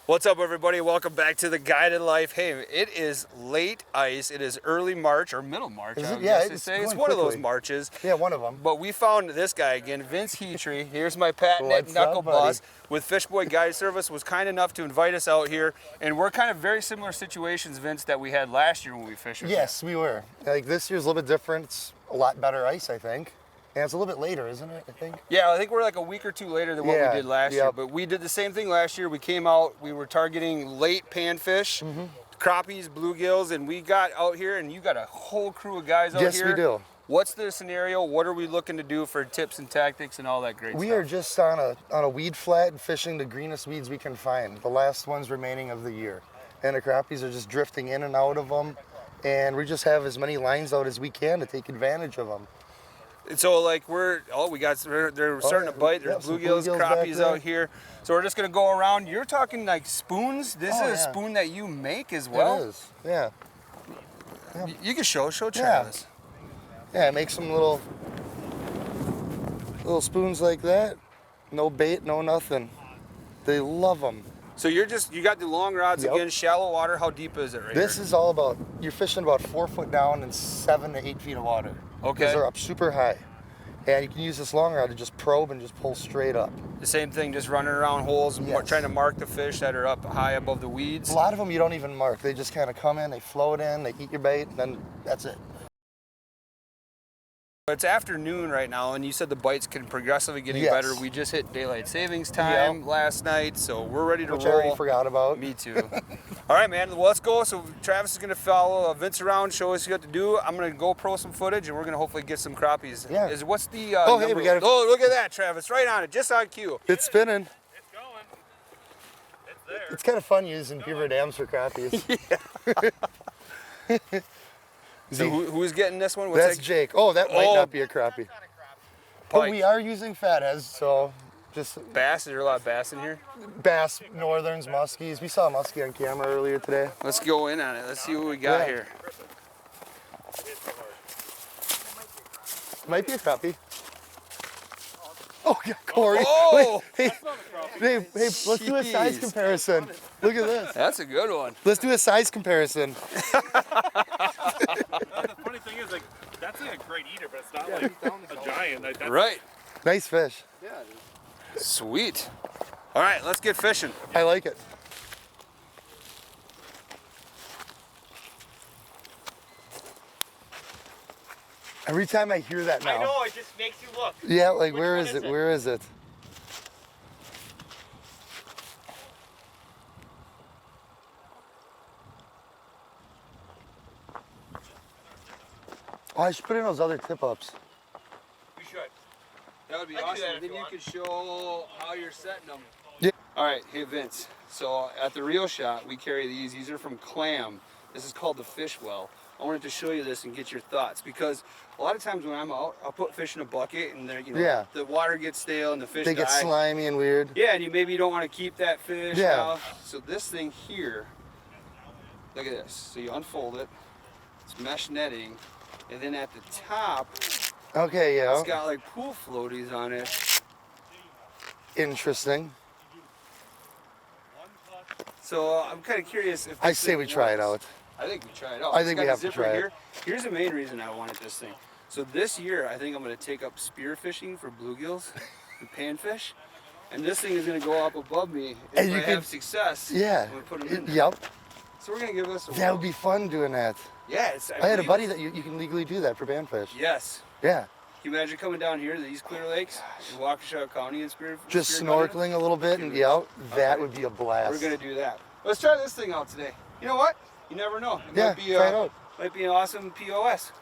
What's up, everybody? Welcome back to the Guided Life. Hey, it is late ice. It is early March or middle March. Is I it? would Yeah, guess to it's say. It's going one of those quickly. Marches. Yeah, one of them. But we found this guy again, Vince Hytry. Here's my patented What's knuckle up, buddy? bus with Fish Boy Guide Service. Was kind enough to invite us out here, and we're kind of very similar situations, Vince, that we had last year when we fished. Yes, we were. Like this year's a little bit different. It's a lot better ice, I think. And it's a little bit later, isn't it? I think. Yeah, I think we're like a week or two later than what we did last year. But we did the same thing last year. We came out, we were targeting late panfish, crappies, bluegills, and we got out here, and you got a whole crew of guys out here. Yes, we do. What's the scenario? What are we looking to do for tips and tactics and all that great stuff? We are just on a weed flat fishing the greenest weeds we can find, the last ones remaining of the year. And the crappies are just drifting in and out of them, and we just have as many lines out as we can to take advantage of them. And so like they're starting to bite. There's bluegills, crappies out here. So we're just gonna go around. You're talking like spoons. This is a spoon that you make as well. It is, yeah. You can show Travis. Yeah, make some little spoons like that. No bait, no nothing. They love them. So you got the long rods again, shallow water. How deep is it right This here? is all about, you're fishing about 4 foot down and 7 to 8 feet of water. Okay. Because they're up super high. And you can use this long rod to just probe and just pull straight up. The same thing, just running around holes and trying to mark the fish that are up high above the weeds. A lot of them you don't even mark. They just kind of come in, they float in, they eat your bait, and then that's it. It's afternoon right now, and you said the bites can progressively getting better. We just hit daylight savings time last night, so we're ready to roll. Which I already forgot about. Me too. All right, man, well, let's go. So Travis is going to follow Vince around, show us what to do. I'm going to GoPro some footage, and we're going to hopefully get some crappies. Yeah. What's the hey, we got it. Oh, look at that, Travis, right on it, just on cue. It's spinning. It's going. It's there. It's kind of fun using beaver dams for crappies. So who's getting this one? That's Jake. Oh, that might not be a crappie. But we are using fatheads, so just bass. Is there a lot of bass in here? Bass, northerns, muskies. We saw a muskie on camera earlier today. Let's go in on it. Let's see what we got here. Might be a crappie. Oh, yeah, Corey. Oh! Wait, hey, let's do a size comparison. Look at this. That's a good one. Let's do a size comparison. The funny thing is, like, that's like a great eater, but it's not like a giant. Like, that's, Right. Nice fish. Yeah. Sweet. All right, let's get fishing. I like it. Every time I hear that now. I know, it just makes you look. Yeah, like where one is is it? it? Where is it? Oh, I should put in those other tip-ups. We should. That would be I can do awesome. that if Then you you want. could show how you're setting them. Yeah. All right, hey Vince. So at the Reel Shot, we carry these. These are from Clam. This is called the Fish Well. I wanted to show you this and get your thoughts because a lot of times when I'm out, I'll put fish in a bucket and the water gets stale and the fish They get die. slimy and weird. Yeah, and you don't want to keep that fish. Yeah. Now. So this thing here, look at this. So you unfold it. It's mesh netting, and then at the top, Okay, yeah. it's got like pool floaties on it. Interesting. So I'm kind of curious if I this say thing we try it works. out. I think we try it out. I think It's we got a have to zipper try it. here. Here's the main reason I wanted this thing. So this year, I think I'm going to take up spear fishing for bluegills and panfish. And this thing is going to go up above me And if you I can- have success. Yeah. I'm going to put them in there. Yep. So we're going to give this a That would be fun doing that. Yeah. I had a buddy that you can legally do that for panfish. Yes. Yeah. Can you imagine coming down here to these Clear Lakes in Waukesha County and spear Just spear hunting? snorkeling a little bit and that would be a blast. We're going to do that. Let's try this thing out today. You know what? You never know. It Yeah, might be, try it out. Might be an awesome POS.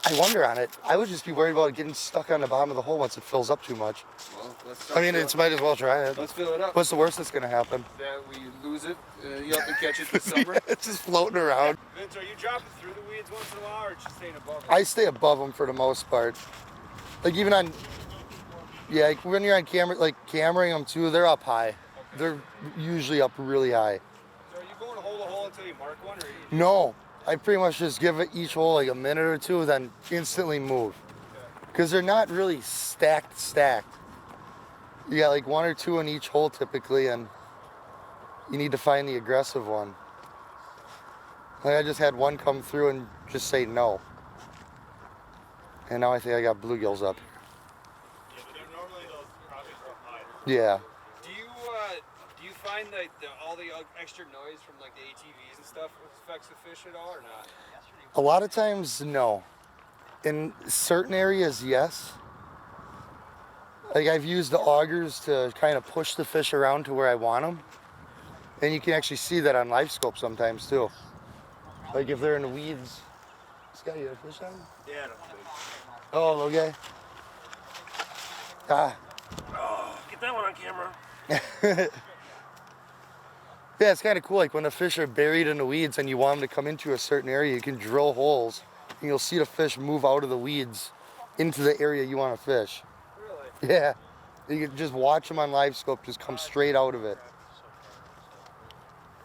I wonder on it. I would just be worried about it getting stuck on the bottom of the hole once it fills up too much. Well, let's I mean, might as well try it. let's fill it up. What's the worst that's going to happen? That we lose it, you have to catch it this summer. It's just floating around. Vince, are you dropping through the weeds once in a while, or just staying above them? I stay above them for the most part. Like even on, like when you're on camera, like cameraing them too, they're up high. They're usually up really high. So are you going hole to hole until you mark one, or you... No, I pretty much just give it each hole like a minute or two, then instantly move. Because they're not really stacked. You got like one or two in each hole typically, and you need to find the aggressive one. Like I just had one come through and just say no. And now I think I got bluegills up. Yeah, but normally those crappies are high. Yeah. Do you find that all the extra noise from like the ATVs and stuff affects the fish at all or not? A lot of times, no. In certain areas, yes. Like I've used the augers to kind of push the fish around to where I want them. And you can actually see that on live scope sometimes too. Like if they're in the weeds. Scott, you got a fish on? Yeah, that's big. Oh, little guy. Ah. Oh, get that one on camera. Yeah, it's kind of cool. Like when the fish are buried in the weeds and you want them to come into a certain area, you can drill holes and you'll see the fish move out of the weeds into the area you want to fish. Really? Yeah. You can just watch them on live scope just come straight out of it.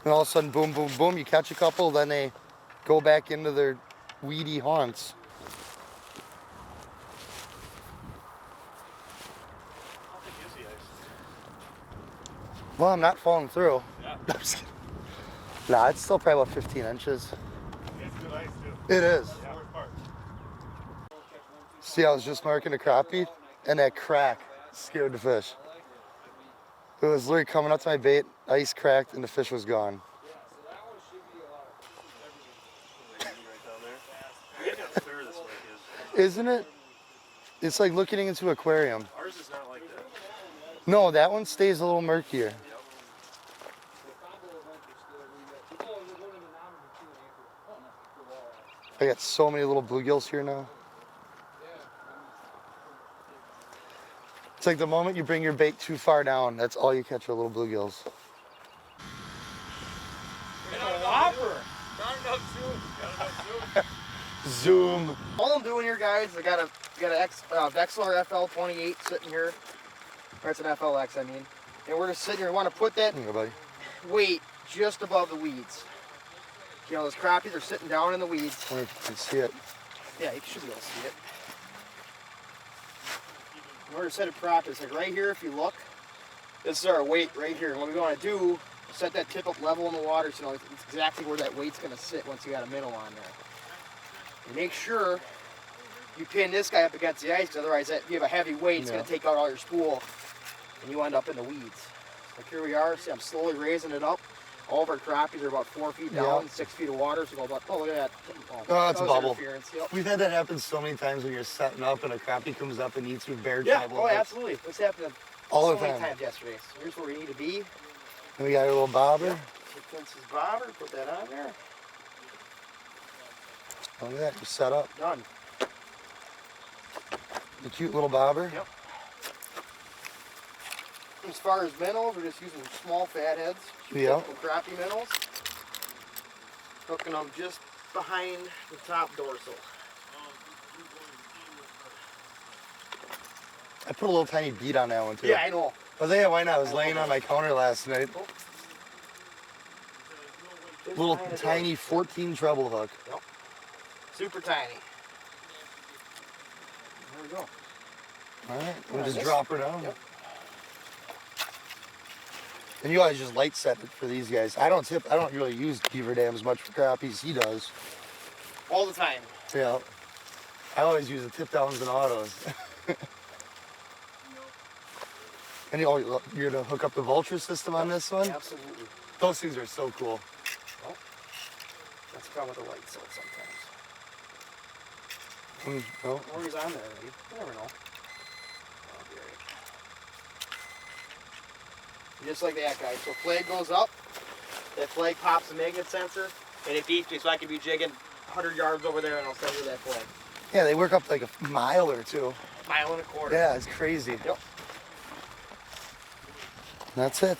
And all of a sudden, boom, boom, boom, you catch a couple, then they go back into their weedy haunts. How big is the ice? Well, I'm not falling through. Yeah. Nah, it's still probably about 15 inches. It's good ice too. It is. Yeah, worst part. See, I was just marking a crappie, and that crack scared the fish. It was literally coming up to my bait, ice cracked, and the fish was gone. Right down there. You gotta clear this lake is. Isn't it? It's like looking into an aquarium. Ours is not like that. No, that one stays a little murkier. I got so many little bluegills here now. It's like the moment you bring your bait too far down, that's all you catch are little bluegills. Hopper! Zoom. All I'm doing here, guys, I got a Vexler FL28 sitting here. Or it's an FLX, I mean. And we're just sitting here. We want to put that Here, buddy. weight just above the weeds. You know, those crappies are sitting down in the weeds. I wonder if you can see it. Yeah, you should be able to see it. And we're going to set a prop. It's like right here, if you look, this is our weight right here. And what we want to do is set that tip up level in the water so you know it's exactly where that weight's going to sit once you got a minnow on there. And make sure you pin this guy up against the ice, 'cause otherwise if you have a heavy weight, it's going to take out all your spool and you end up in the weeds. Like here we are, see I'm slowly raising it up. All of our crappies are about 4 feet down, 6 feet of water, so go about, oh look at that. Oh, that's a that was bubble. interference, yep. We've had that happen so many times when you're setting up and a crappie comes up and eats your bare Yeah, trouble. oh absolutely. This happened All so the many time. times yesterday. So here's where we need to be. And we got our little bobber. Take Vince's bobber, put that on there. Look at that, you're set up. Done. The cute little bobber. Yep. As far as minnows, we're just using small fat heads. Yeah. Typical crappie minnows. Hooking them just behind the top dorsal. I put a little tiny bead on that one too. Yeah, I know. I was like, why not? I was laying on my counter last night. Just Little behind the tiny 14 treble hook. dorsal. Super tiny. There we go. All right, we'll Yeah, just this- drop her down. Yep. And you always just light set it for these guys. I don't really use beaver dams much for crappies. He does. All the time. Yeah. I always use the tip downs and autos. And you're gonna hook up the vulture system on this one? Absolutely. Those things are so cool. Well, that's the problem with the light set sometimes. No? Or he's on there already. You never know. Oh, great. Just like that, guys. So flag goes up. That flag pops the magnet sensor, and it beeps me, so I can be jigging 100 yards over there, and I'll send you that flag. Yeah, they work up like a mile or two. Mile and a quarter. Yeah, it's crazy. Yep. That's it.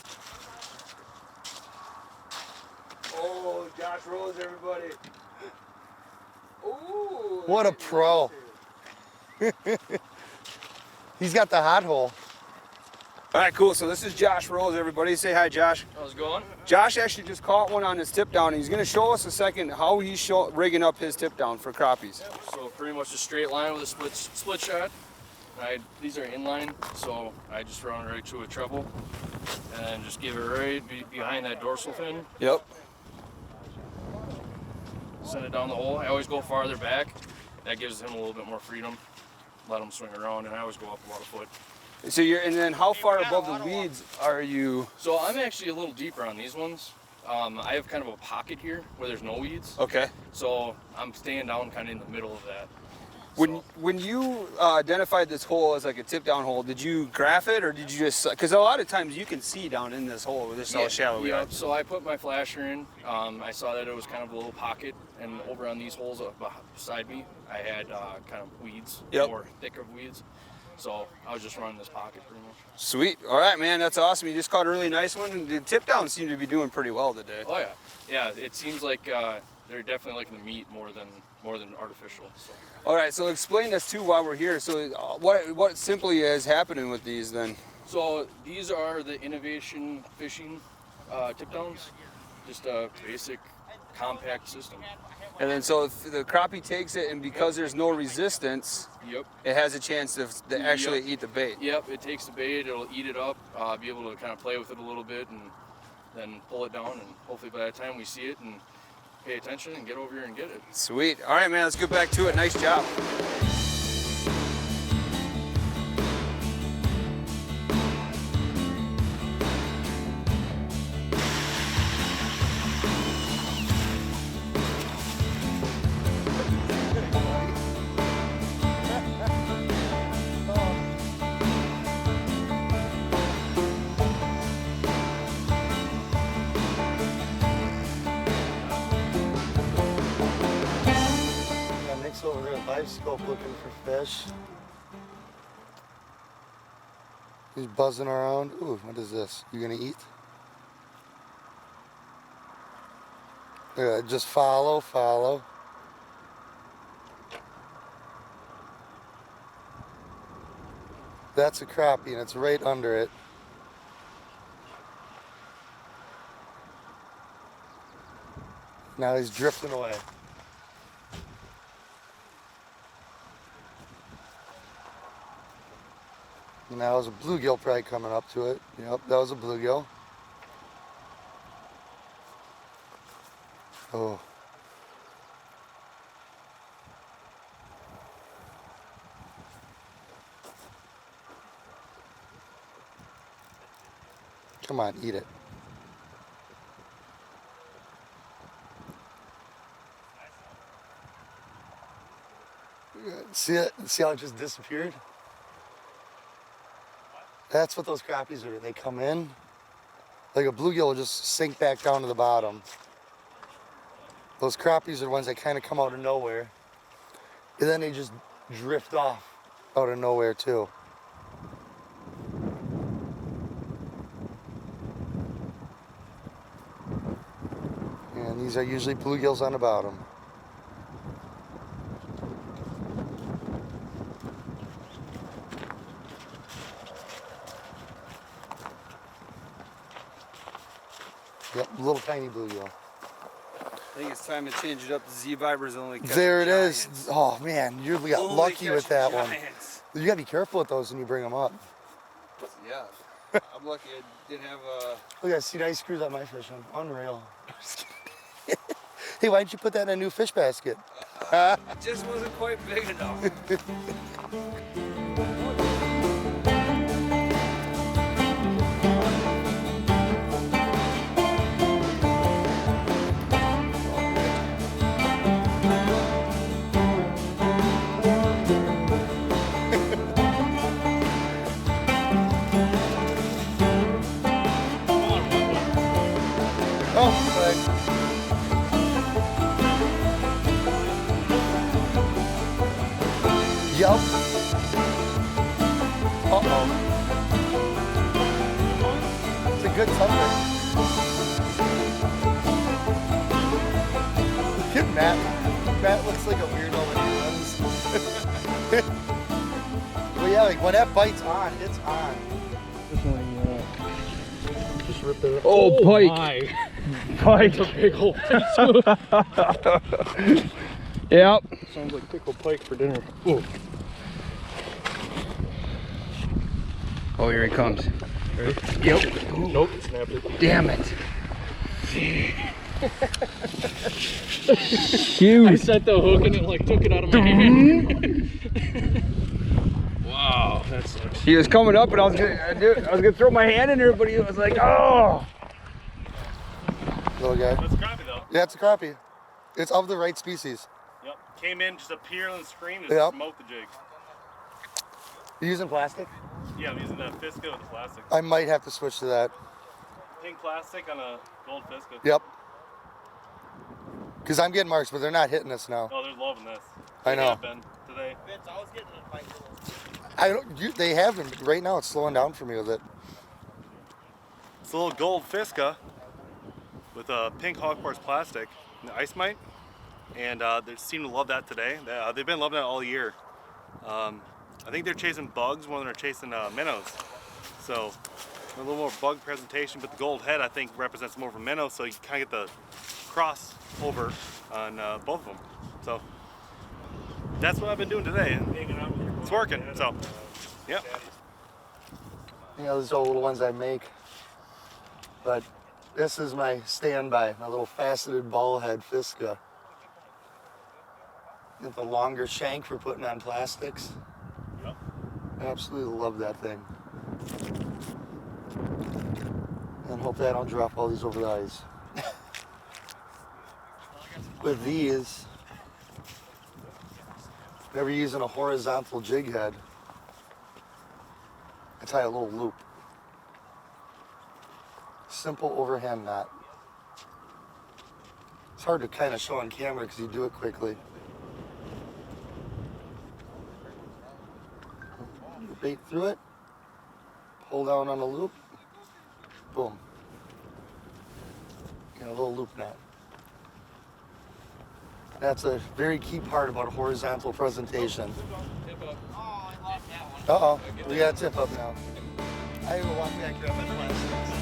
Oh, Josh Rose, everybody. Ooh. What a pro. He's got the hot hole. All right, cool. So this is Josh Rose, everybody. Say hi, Josh. How's it going? Josh actually just caught one on his tip down. He's going to show us a second how he's rigging up his tip down for crappies. So pretty much a straight line with a split shot. These are inline, so I just run right to a treble and then just give it right behind that dorsal fin. Yep. Send it down the hole. I always go farther back. That gives him a little bit more freedom. Let him swing around, and I always go up about a foot. So and then how far above the weeds are you? So I'm actually a little deeper on these ones. I have kind of a pocket here where there's no weeds. Okay. So I'm staying down kind of in the middle of that. When you identified this hole as like a tip down hole, did you graph it or did you just, because a lot of times you can see down in this hole, this is how shallow we are. So I put my flasher in. I saw that it was kind of a little pocket, and over on these holes beside me, I had kind of weeds, more thicker weeds. So I was just running this pocket pretty much. Sweet. All right, man, that's awesome. You just caught a really nice one. And the tip down seemed to be doing pretty well today. Oh yeah, yeah. It seems like they're definitely liking the meat more than artificial. So. All right, so explain this too while we're here. So what simply is happening with these then? So these are the innovation fishing tip downs, just a basic compact system. And then so if the crappie takes it, and because there's no resistance, it has a chance to actually eat the bait. Yep, it takes the bait, it'll eat it up, be able to kind of play with it a little bit, and then pull it down, and hopefully by the time we see it and pay attention and get over here and get it. Sweet. All right, man, let's get back to it. Nice job. Over here, live scope looking for fish. He's buzzing around. Ooh, what is this? You gonna eat? Just follow. That's a crappie and it's right under it. Now he's drifting away. And that was a bluegill probably coming up to it. Yep, that was a bluegill. Oh. Come on, eat it. See it? See how it just disappeared? That's what those crappies are. They come in, like a bluegill will just sink back down to the bottom. Those crappies are the ones that kind of come out of nowhere. And then they just drift off out of nowhere too. And these are usually bluegills on the bottom. Yep, little tiny bluegill. I think it's time to change it up. The Z-Viber's only catching There it giants. is. Oh man, you got Only lucky with that giants. one. You gotta be careful with those when you bring them up. Yeah, I'm lucky I didn't have a... Look, I see nice screws on my fishing. Unreal. Hey, why didn't you put that in a new fish basket? It just wasn't quite big enough. Yup. Uh-oh. It's a good tumbler. Look at Matt. Matt looks like a weirdo when he runs. Well, yeah, like when that bite's on, it's on. This one, just ripped it. Oh, pike. My. Pike. That's a big old piece. Yep. Sounds like pickled pike for dinner. Ooh. Oh, here he comes. Ready? Yep. Nope, snapped it. Damn it. Huge. I set the hook and it like took it out of my hand. Wow, that sucks. He was coming up, and I was gonna throw my hand in there, but he was like, oh. Little guy. That's a crappie though. Yeah, it's a crappie. It's of the right species. Yep. Came in, just appeared and screamed and Yep. smoked the jig. You using plastic? Yeah, I'm using that Fisca with the plastic. I might have to switch to that. Pink plastic on a gold Fisca. Yep. Because I'm getting marks, but they're not hitting us now. Oh, they're loving this. I know. Been today. Vince, I was getting in a fight with I don't. They haven't. But right now, it's slowing down for me with it. It's a little gold Fisca with a pink hog parts plastic and the ice mite, and they seem to love that today. They've been loving it all year. I think they're chasing bugs more than they're chasing minnows. So a little more bug presentation, but the gold head I think represents more of a minnow, so you kind of get the cross over on both of them. So that's what I've been doing today, and it's working. So yeah. You know, these are all little ones I make. But this is my standby, my little faceted ball head Fisca. With the longer shank for putting on plastics. Yep. I absolutely love that thing. And hopefully I don't drop all these over the ice. With these, whenever you're using a horizontal jig head, I tie a little loop. Simple overhand knot. It's hard to kind of show on camera because you do it quickly. You bait through it, pull down on the loop, boom. You know, a little loop knot. That's a very key part about a horizontal presentation. Uh-oh, we got a tip up now. I will walk back here on my plastics.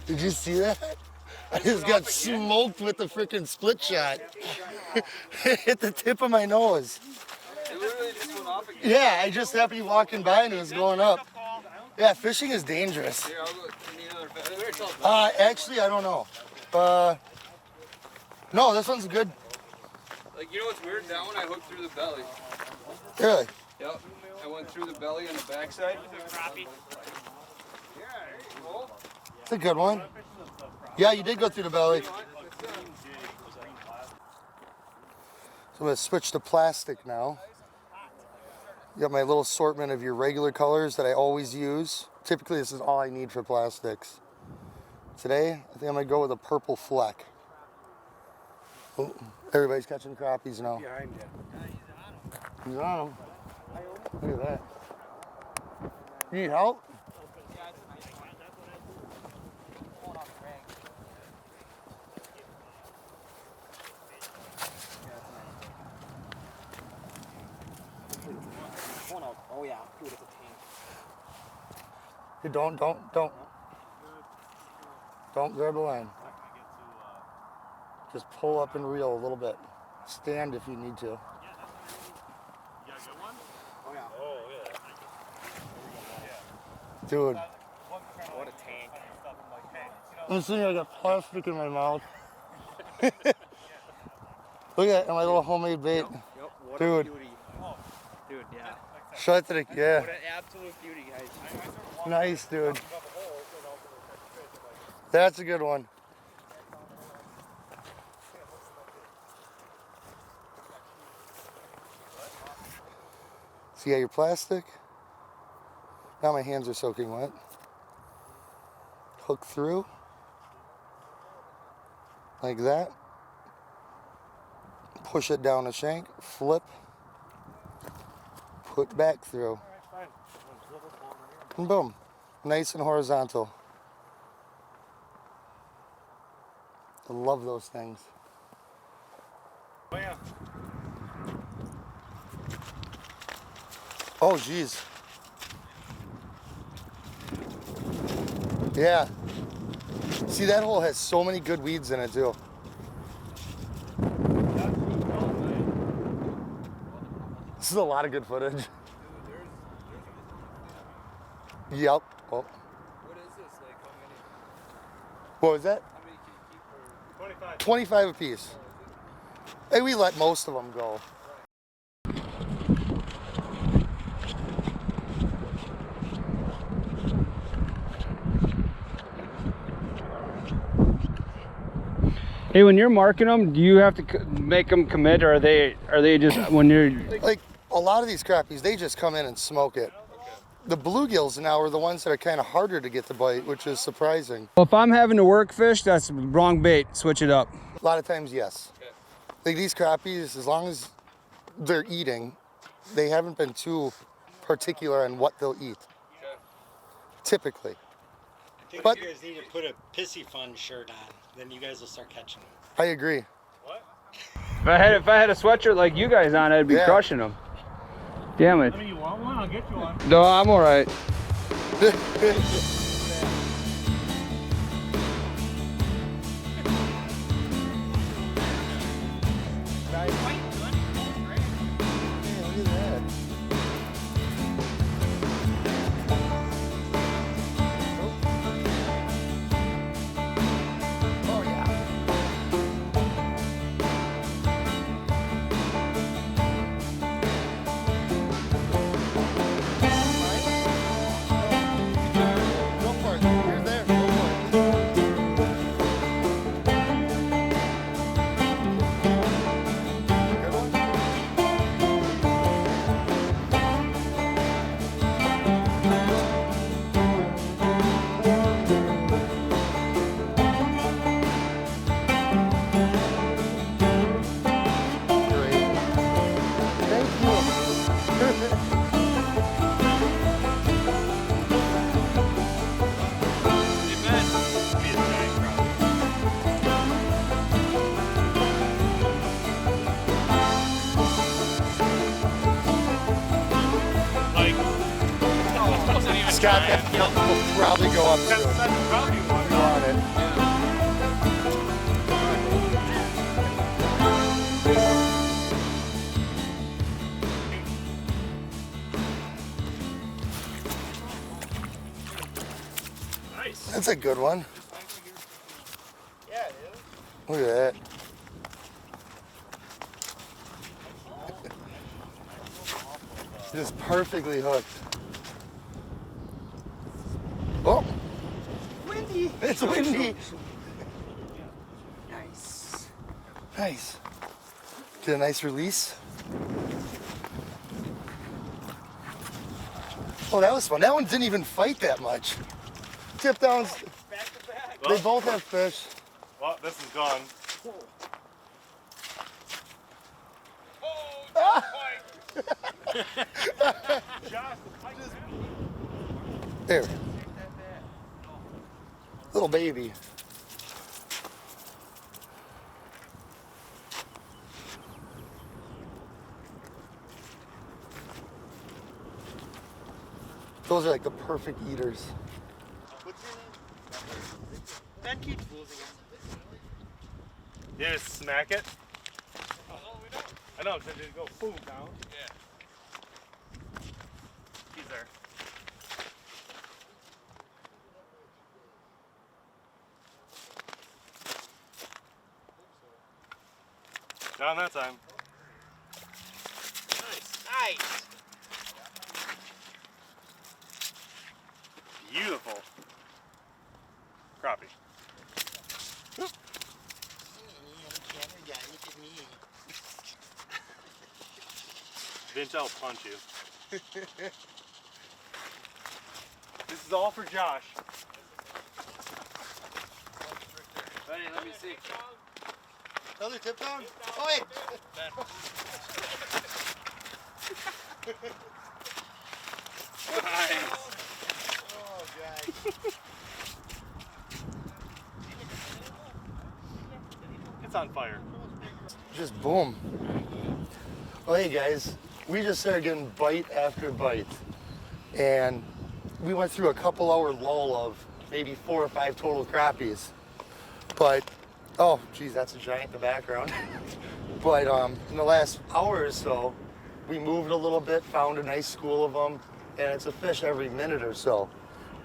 Did you see that? I just got smoked with the freaking split shot. It hit the tip of my nose. It literally just went off again. Yeah, I just happened to be walking by and it was going up. Yeah, fishing is dangerous. Here, I'll go. You need another fish? Actually, I don't know. No, this one's good. Like, you know what's weird? That one I hooked through the belly. Really? Yep. I went through the belly on the backside. It's a good one. Yeah, you did go through the belly. So I'm going to switch to plastic now. You got my little assortment of your regular colors that I always use. Typically, this is all I need for plastics. Today, I think I'm going to go with a purple fleck. Oh, everybody's catching crappies now. behind you. He's on them. Look at that. You need help? Oh yeah, dude, it's a tank. Hey, don't grab the line. Just pull up and reel a little bit. Stand if you need to. You got a good one? Oh yeah. Oh, yeah. Dude, What a tank. I'm sitting here, I got plastic in my mouth. Look at my little homemade bait. Yep, what Dude. a beauty. Dude, yeah. Shut it, yeah. What an absolute beauty, guys. Nice, dude. That's a good one. So you got your plastic. Now my hands are soaking wet. Hook through. Like that. Push it down the shank. Flip. Put back through. And boom. Nice and horizontal. I love those things. Oh yeah. Oh, geez. Yeah. See, that hole has so many good weeds in it, too. This is a lot of good footage. Yep. Oh. What is this? Like how many? What was that? How many can you keep for? 25. 25 apiece. Hey, we let most of them go. Hey, when you're marking them, do you have to make them commit, or are they just when you're? Like, a lot of these crappies, they just come in and smoke it. The bluegills now are the ones that are kind of harder to get to bite, which is surprising. Well, if I'm having to work fish, that's wrong bait. Switch it up. A lot of times, yes. Like these crappies, as long as they're eating, they haven't been too particular on what they'll eat. Typically. I think But- you guys need to put a Pissy Fun shirt on. Then you guys will start catching them. I agree. If I had a sweatshirt like you guys on, I'd be Yeah. crushing them. Damn it. I mean, you want one? I'll get you one. No, I'm all right. Scott, that will probably go up soon. That's probably one. We want it. Nice. That's a good one. Yeah, it is. Look at that. Just perfectly hooked. Oh, Windy. it's windy. Nice. Nice. Get a nice release. Oh, that was fun. That one didn't even fight that much. Tip downs. Back to back. They both have fish. Well, this is gone. There. Little baby. Those are like the perfect eaters. What's your name? Ben keeps losing it. You just smack it. I know, so just go boom down. Yeah. He's there. Got him that time. Nice. Beautiful. Crappie. Vince, I'll punch you. This is all for Josh. Ready, let me see. Another tip down? Oh, wait. Nice. Oh, God. It's on fire. Just boom. Well, hey guys, we just started getting bite after bite, and we went through a couple hour lull of maybe 4 or 5 total crappies. But oh geez, that's a giant in the background. But in the last hour or so, we moved a little bit, found a nice school of them, and it's a fish every minute or so,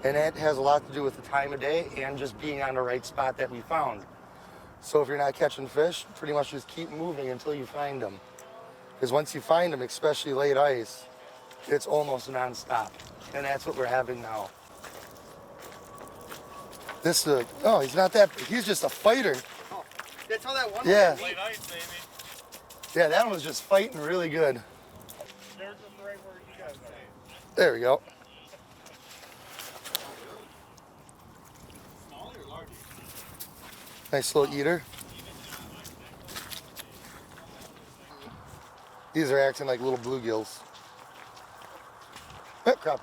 and that has a lot to do with the time of day and just being on the right spot that we found. So if you're not catching fish, pretty much just keep moving until you find them. Because once you find them, especially late ice, it's almost non-stop. And that's what we're having now. This, oh, he's not that, he's just a fighter. Oh, that's how that one Yeah. was. Late ice, baby. Yeah, that one was just fighting really good. There's them right where you guys are. There we go. Nice little eater. These are acting like little bluegills. Crap.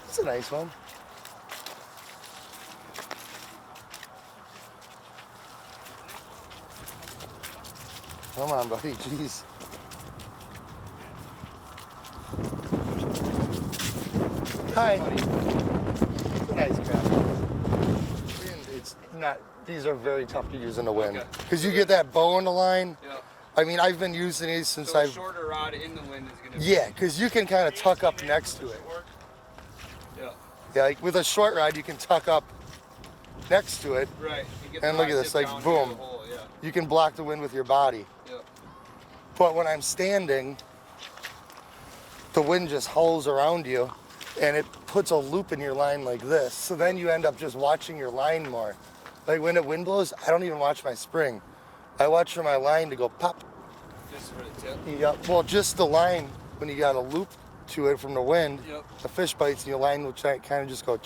That's a nice one. Come on, buddy. Jeez. Hi. It's a nice crab. It's not. These are very tough to use in the wind because you get that bow in the line. Yeah. I mean, I've been using these since So a I've. shorter rod in the wind is gonna. Yeah, because you can kind of tuck up next to it. Yeah. Yeah, like with a short rod, you can tuck up next to it. Right. You get And the look at rod this, tip like, down boom. near the hole, yeah. You can block the wind with your body. Yeah. But when I'm standing, the wind just howls around you, and it puts a loop in your line like this. So then you end up just watching your line more. Like when the wind blows, I don't even watch my spring. I watch for my line to go pop. Just for the tip. Yeah, well, just the line, when you got a loop to it from the wind, Yep. the fish bites and your line will kind of just go.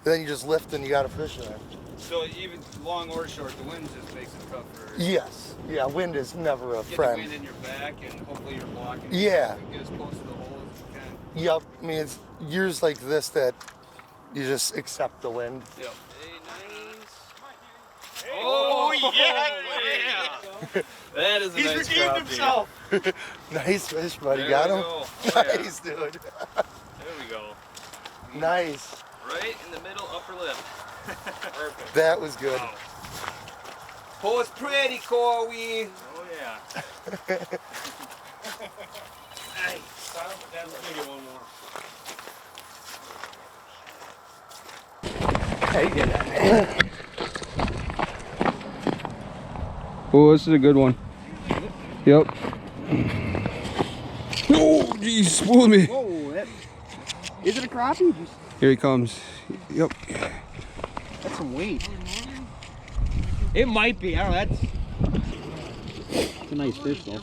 Then you just lift and you got a fish in it. So even long or short, the wind just makes it tougher. Yes. Yeah, wind is never a Get friend. the wind in your back and hopefully you're blocking. Yeah. Get as close to the hole as you can. Yep. I mean, it's years like this that you just accept the wind. Yep. Hey, nice. Oh, yeah. That is a He's nice redeemed crappie. himself. Nice fish, buddy. There Got we him? go. Oh, yeah. Nice, dude. There we go. Nice. Right in the middle upper lip. Perfect. That was good. Wow. Oh, it's pretty, Corey. Oh yeah. Nice. Let me get one more. Hey, get that. Oh, this is a good one. Yep. Oh, jeez, spooled me. Whoa, that, is it a crappie? Here he comes. Yep. That's some weight. It might be. I don't know. That's a nice fish, though.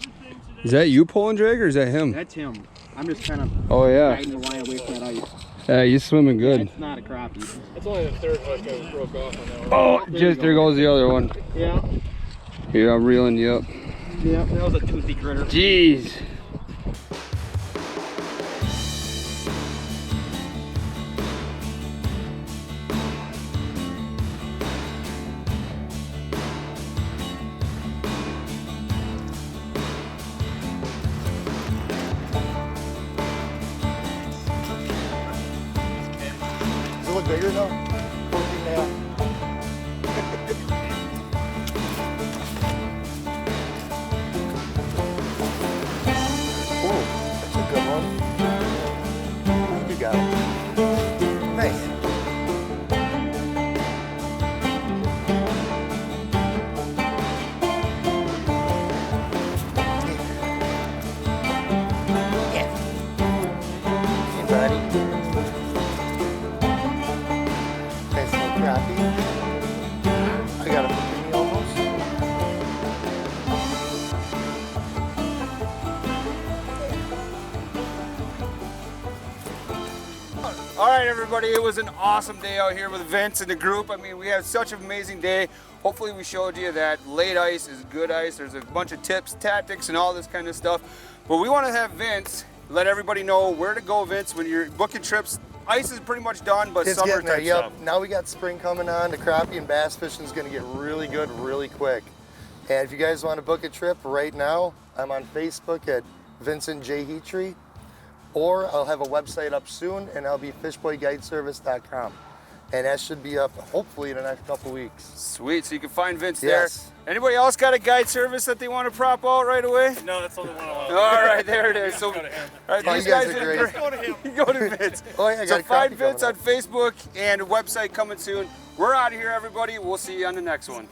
Is that you pulling drag or is that him? That's him. I'm just kind of Oh yeah. guiding the line away from that ice. Yeah, he's swimming good. It's not a crappie. That's only the third hook I broke off on that one. Oh, just there goes the other one. Yeah. Here, I'm reeling you up. Yeah. That was a toothy critter. Jeez. Does it look bigger now? 14.5. Oh, that's a good one. You got it. Nice. All right, everybody, it was an awesome day out here with Vince and the group. I mean, we had such an amazing day. Hopefully we showed you that late ice is good ice. There's a bunch of tips, tactics, and all this kind of stuff. But we want to have Vince let everybody know where to go, Vince, when you're booking trips. Ice is pretty much done, but It's summer getting there, type yep. stuff. Now we got spring coming on. The crappie and bass fishing is going to get really good really quick. And if you guys want to book a trip right now, I'm on Facebook at Vincent J. Hytry, or I'll have a website up soon, and I'll be fishboyguideservice.com. And that should be up hopefully in the next couple weeks. Sweet, so you can find Vince Yes. there. Anybody else got a guide service that they want to prop out right away? No, that's the only one I want. All right, there it is. So, Go to him. all right, Oh, these you guys guys are did great. Go to him. You go to Vince. Oh, yeah, I got So a find crappie Vince on coming Facebook and a website coming soon. We're out of here, everybody. We'll see you on the next one.